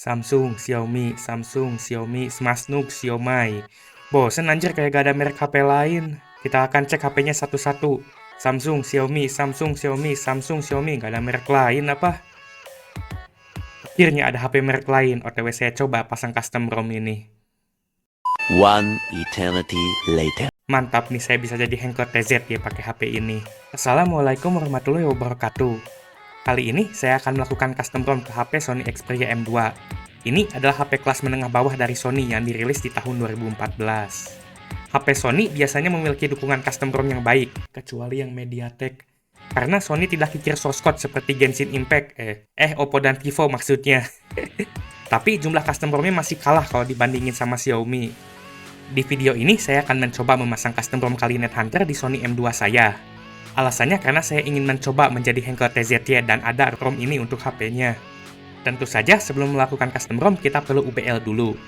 Samsung, Xiaomi, Samsung, Xiaomi, Smasnuk, Xiaomi. Bosen anjir kayak gak ada merek HP lain. Kita akan cek HP-nya satu-satu. Samsung, Xiaomi, Samsung, Xiaomi, Samsung, Xiaomi. Gak ada merek lain apa? Akhirnya ada HP merek lain. OTW saya coba pasang custom ROM ini. One eternity later. Mantap nih, saya bisa jadi hacker TZ ya pakai HP ini. Assalamualaikum warahmatullahi wabarakatuh. Kali ini saya akan melakukan custom ROM ke HP Sony Xperia M2. Ini adalah HP kelas menengah bawah dari Sony yang dirilis di tahun 2014. HP Sony biasanya memiliki dukungan custom ROM yang baik, kecuali yang MediaTek. Karena Sony tidak kikir source code seperti Genshin Impact, Oppo dan Vivo maksudnya. Tapi jumlah custom ROM-nya masih kalah kalau dibandingin sama Xiaomi. Di video ini saya akan mencoba memasang custom ROM kali Hunter di Sony M2 saya. Alasannya karena saya ingin mencoba menjadi hacker TZY dan ada ROM ini untuk HP-nya. Tentu saja sebelum melakukan custom ROM kita perlu UBL dulu.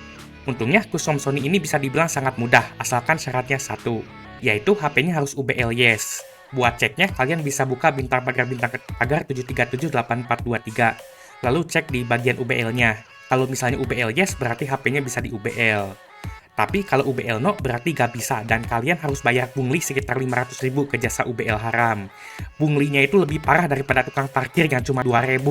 Untungnya custom Sony ini bisa dibilang sangat mudah asalkan syaratnya satu, yaitu HP-nya harus UBL yes. Buat ceknya kalian bisa buka bintang pagar 7378423, lalu cek di bagian UBL-nya. Kalau misalnya UBL yes berarti HP-nya bisa di UBL. Tapi kalau UBL no berarti gak bisa dan kalian harus bayar pungli sekitar 500.000 ke jasa UBL haram. Punglinya itu lebih parah daripada tukang parkir yang cuma 2.000.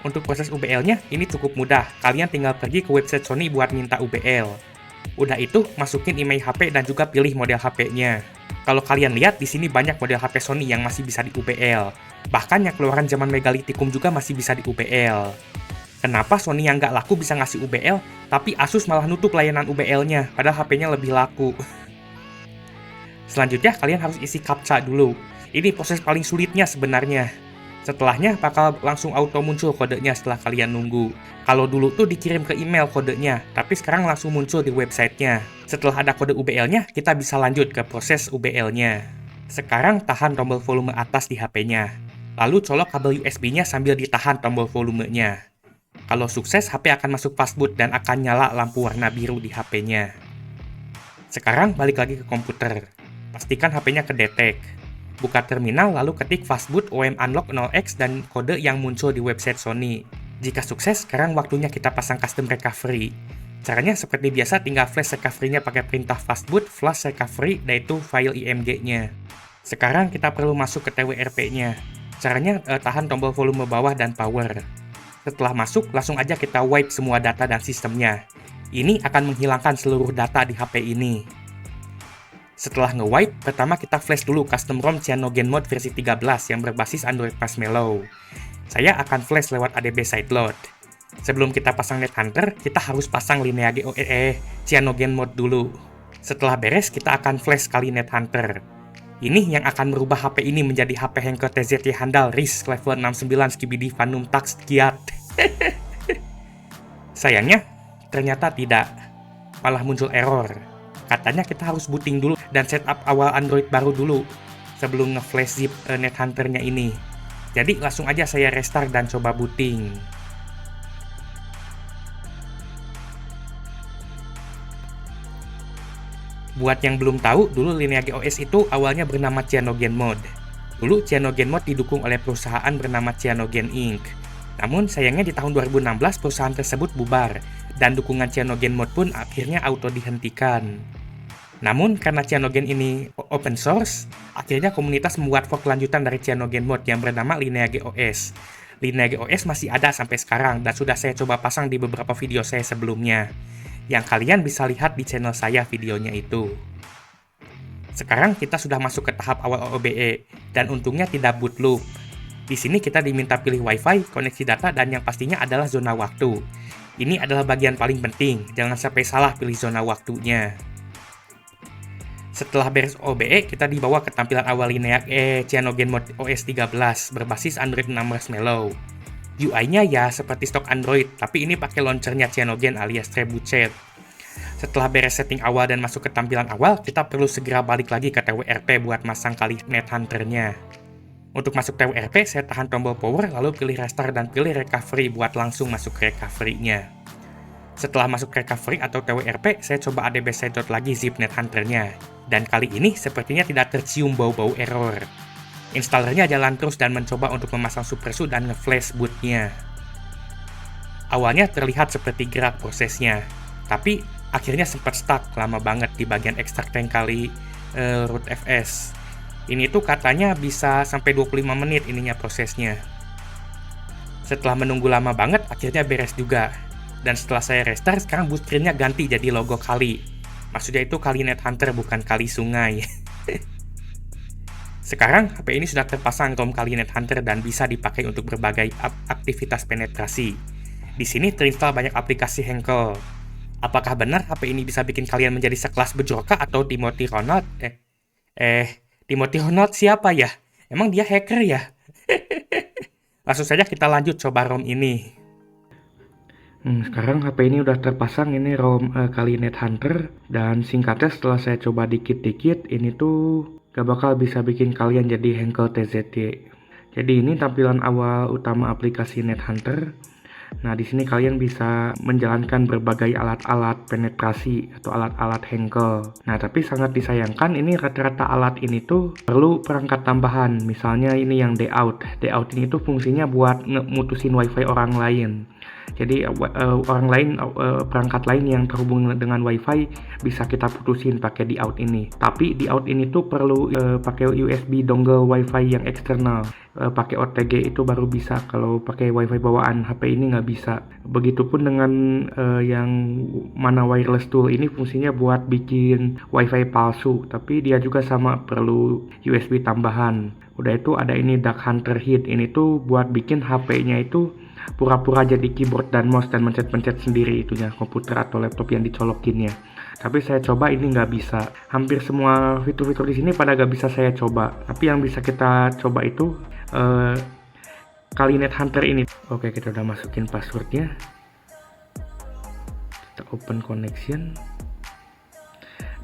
Untuk proses UBL-nya ini cukup mudah. Kalian tinggal pergi ke website Sony buat minta UBL. Udah itu masukin email HP dan juga pilih model HP-nya. Kalau kalian lihat di sini banyak model HP Sony yang masih bisa di UBL. Bahkan yang keluaran zaman Megalithicum juga masih bisa di UBL. Kenapa Sony yang nggak laku bisa ngasih UBL, tapi Asus malah nutup layanan UBL-nya, padahal HP-nya lebih laku. Selanjutnya, kalian harus isi CAPTCHA dulu. Ini proses paling sulitnya sebenarnya. Setelahnya, bakal langsung auto muncul kodenya setelah kalian nunggu. Kalau dulu tuh dikirim ke email kodenya, tapi sekarang langsung muncul di websitenya. Setelah ada kode UBL-nya, kita bisa lanjut ke proses UBL-nya. Sekarang, tahan tombol volume atas di HP-nya. Lalu colok kabel USB-nya sambil ditahan tombol volumenya. Kalau sukses, HP akan masuk fastboot dan akan nyala lampu warna biru di HP-nya. Sekarang balik lagi ke komputer. Pastikan HP-nya kedetek. Buka terminal lalu ketik fastboot OM unlock 0x dan kode yang muncul di website Sony. Jika sukses, sekarang waktunya kita pasang custom recovery. Caranya seperti biasa, tinggal flash recovery-nya pakai perintah fastboot flash recovery, yaitu file IMG-nya. Sekarang kita perlu masuk ke TWRP-nya. Caranya tahan tombol volume bawah dan power. Setelah masuk, langsung aja kita wipe semua data dan sistemnya. Ini akan menghilangkan seluruh data di HP ini. Setelah nge-wipe, pertama kita flash dulu custom ROM CyanogenMod versi 13 yang berbasis Android Marshmallow. Saya akan flash lewat ADB sideload. Sebelum kita pasang NetHunter, kita harus pasang Lineage CyanogenMod dulu. Setelah beres, kita akan flash kali NetHunter. Ini yang akan merubah HP ini menjadi HP hacker TZY handal RISC level 69 Skibidi Vanum Tax Kiat. Sayangnya, ternyata tidak. Malah muncul error. Katanya kita harus booting dulu dan setup awal Android baru dulu sebelum nge-flash zip NetHunter-nya ini. Jadi langsung aja saya restart dan coba booting. Buat yang belum tahu, dulu Lineage OS itu awalnya bernama CyanogenMod. Dulu CyanogenMod didukung oleh perusahaan bernama Cyanogen Inc. Namun sayangnya di tahun 2016 perusahaan tersebut bubar, dan dukungan CyanogenMod pun akhirnya auto dihentikan. Namun karena Cyanogen ini open source, akhirnya komunitas membuat fork lanjutan dari CyanogenMod yang bernama Lineage OS. Lineage OS masih ada sampai sekarang dan sudah saya coba pasang di beberapa video saya sebelumnya, yang kalian bisa lihat di channel saya videonya itu. Sekarang kita sudah masuk ke tahap awal OBE, dan untungnya tidak boot loop. Di sini kita diminta pilih WiFi, koneksi data, dan yang pastinya adalah zona waktu. Ini adalah bagian paling penting, jangan sampai salah pilih zona waktunya. Setelah beres OBE, kita dibawa ke tampilan awal Lineage CyanogenMod OS 13 berbasis Android 6 Marshmallow. UI-nya ya seperti stok Android, tapi ini pakai launchernya Cyanogen alias Trebuchet. Setelah beres setting awal dan masuk ke tampilan awal, kita perlu segera balik lagi ke TWRP buat masang kali NetHunter-nya. Untuk masuk TWRP, saya tahan tombol power, lalu pilih restart dan pilih recovery buat langsung masuk ke recovery-nya. Setelah masuk recovery atau TWRP, saya coba ADB sideload lagi zip NetHunter-nya. Dan kali ini sepertinya tidak tercium bau-bau error. Installernya jalan terus dan mencoba untuk memasang SuperSU dan nge-flash bootnya. Awalnya terlihat seperti gerak prosesnya, tapi akhirnya sempat stuck lama banget di bagian ekstrak tank kali root FS. Ini tuh katanya bisa sampai 25 menit ininya prosesnya. Setelah menunggu lama banget, akhirnya beres juga. Dan setelah saya restart, sekarang boost screen-nya ganti jadi logo kali. Maksudnya itu kali Net Hunter, bukan kali sungai. Sekarang, HP ini sudah terpasang ROM kali Net Hunter dan bisa dipakai untuk berbagai aktivitas penetrasi. Di sini terinstall banyak aplikasi Henkel. Apakah benar HP ini bisa bikin kalian menjadi sekelas Bejorka atau Timothy Ronald? Timothy Ronald siapa ya? Emang dia hacker ya? Langsung saja kita lanjut coba ROM ini. Sekarang HP ini udah terpasang ini ROM kali Net Hunter, dan singkatnya setelah saya coba dikit-dikit ini tuh gak bakal bisa bikin kalian jadi Henkel TZT. Jadi ini tampilan awal utama aplikasi Net Hunter. Nah, di sini kalian bisa menjalankan berbagai alat-alat penetrasi atau alat-alat Henkel. Nah, tapi sangat disayangkan ini rata-rata alat ini tuh perlu perangkat tambahan. Misalnya ini yang Day-out. Day-out ini tuh fungsinya buat mutusin WiFi orang lain. Jadi orang lain, perangkat lain yang terhubung dengan WiFi bisa kita putusin pakai Day-out ini. Tapi Day-out ini tuh perlu pakai USB dongle WiFi yang eksternal. Pakai OTG itu baru bisa. Kalau pakai WiFi bawaan HP ini nggak bisa. Begitupun dengan yang mana wireless tool ini fungsinya buat bikin WiFi palsu. Tapi dia juga sama perlu USB tambahan. Udah itu ada ini Duck Hunter Hit. Ini tuh buat bikin HP-nya itu pura-pura jadi keyboard dan mouse dan mencet-mencet sendiri itunya komputer atau laptop yang dicolokinnya. Tapi saya coba ini nggak bisa. Hampir semua fitur-fitur di sini pada nggak bisa saya coba. Tapi yang bisa kita coba itu kali Net Hunter ini. Oke, kita udah masukin passwordnya. Kita open connection.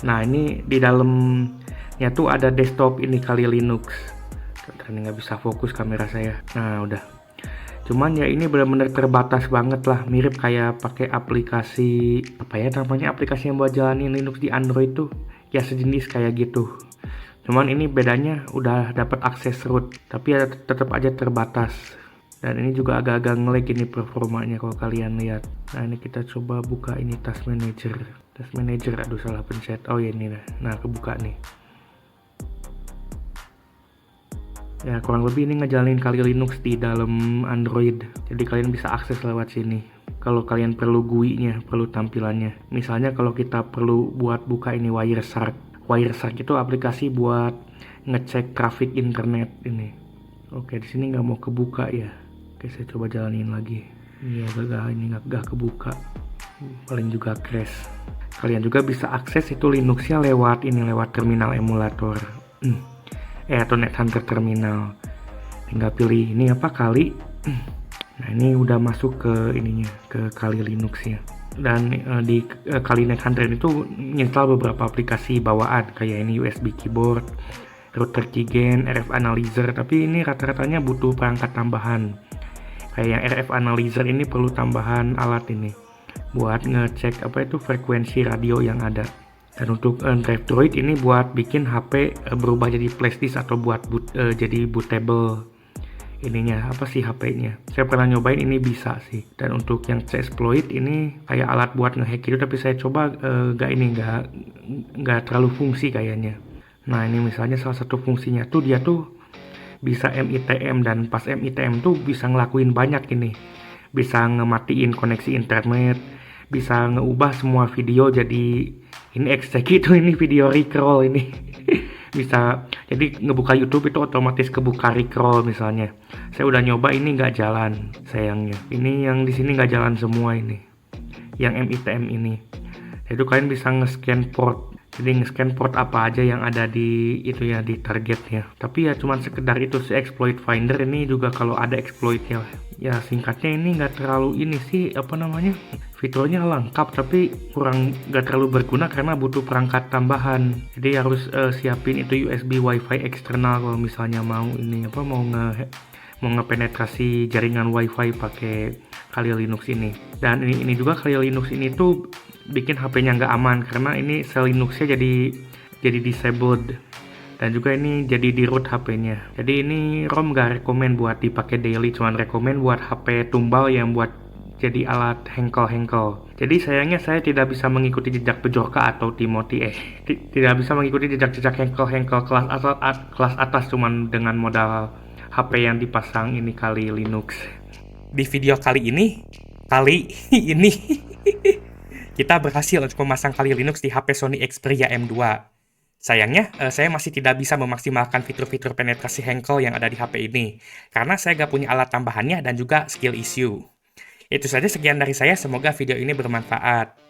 Nah, ini di dalamnya tuh ada desktop ini kali Linux. Ini nggak bisa fokus kamera saya. Nah, udah. Cuman ya ini benar-benar terbatas banget lah, mirip kayak pakai aplikasi apa ya namanya, aplikasi yang buat jalanin Linux di Android tuh ya sejenis kayak gitu. Cuman ini bedanya udah dapat akses root, tapi ya tetap aja terbatas. Dan ini juga agak-agak nge-lag ini performanya kalau kalian lihat. Nah, ini kita coba buka ini Task Manager. Task Manager, aduh salah pencet. Oh ya ini nah kebuka nih. Ya, kurang lebih ini ngejalanin kali Linux di dalam Android. Jadi kalian bisa akses lewat sini. Kalau kalian perlu GUI-nya, perlu tampilannya. Misalnya kalau kita perlu buat buka ini Wireshark. Wireshark itu aplikasi buat ngecek traffic internet ini. Oke, di sini nggak mau kebuka ya. Oke, saya coba jalanin lagi. Iya, ini nggak kebuka. Paling juga crash. Kalian juga bisa akses itu Linuxnya lewat terminal emulator. Atau Net Hunter Terminal. Tinggal pilih ini apa kali. Nah, ini udah masuk ke ininya, ke kali Linux ya. Dan di kali Net Hunter itu install beberapa aplikasi bawaan kayak ini USB keyboard, router keygen, RF analyzer, tapi ini rata-ratanya butuh perangkat tambahan. Kayak yang RF analyzer ini perlu tambahan alat ini buat ngecek apa itu frekuensi radio yang ada. Dan untuk Drive Droid ini buat bikin HP berubah jadi flash disk atau buat jadi bootable ininya, apa sih HP-nya. Saya pernah nyobain ini bisa sih. Dan untuk yang C-exploit ini kayak alat buat ngehack itu, tapi saya coba nggak terlalu fungsi kayaknya. Nah, ini misalnya salah satu fungsinya tuh dia tuh bisa MITM, dan pas MITM tuh bisa ngelakuin banyak ini. Bisa ngematiin koneksi internet, bisa ngeubah semua video jadi ini execute ini video recrawl ini. Bisa jadi ngebuka YouTube itu otomatis kebuka recrawl misalnya. Saya udah nyoba ini nggak jalan sayangnya. Ini yang di sini nggak jalan semua ini. Yang MITM ini. Jadi kalian bisa nge-scan port. Jadi nge-scan port apa aja yang ada di itu ya, di targetnya. Tapi ya cuman sekedar itu si exploit finder ini juga kalau ada exploitnya. Ya singkatnya ini nggak terlalu ini sih apa namanya, fiturnya lengkap tapi kurang nggak terlalu berguna karena butuh perangkat tambahan. Jadi harus siapin itu USB WiFi eksternal kalau misalnya mau ini apa mau ngepenetrasi jaringan WiFi pakai kali Linux ini. Dan ini juga kali Linux ini tuh bikin HP-nya nggak aman karena ini sel Linuxnya jadi disabled. Dan juga ini jadi di root HP-nya. Jadi ini ROM gak rekomen buat dipakai daily, cuman rekomen buat HP tumbal yang buat jadi alat Henkel. Jadi sayangnya saya tidak bisa mengikuti jejak Bjorka atau Timothy tidak bisa mengikuti jejak-jejak Henkel kelas atas cuman dengan modal HP yang dipasang ini Kali Linux. Di video kali ini kita berhasil untuk memasang Kali Linux di HP Sony Xperia M2. Sayangnya, saya masih tidak bisa memaksimalkan fitur-fitur penetrasi Henkel yang ada di HP ini, karena saya gak punya alat tambahannya dan juga skill issue. Itu saja sekian dari saya, semoga video ini bermanfaat.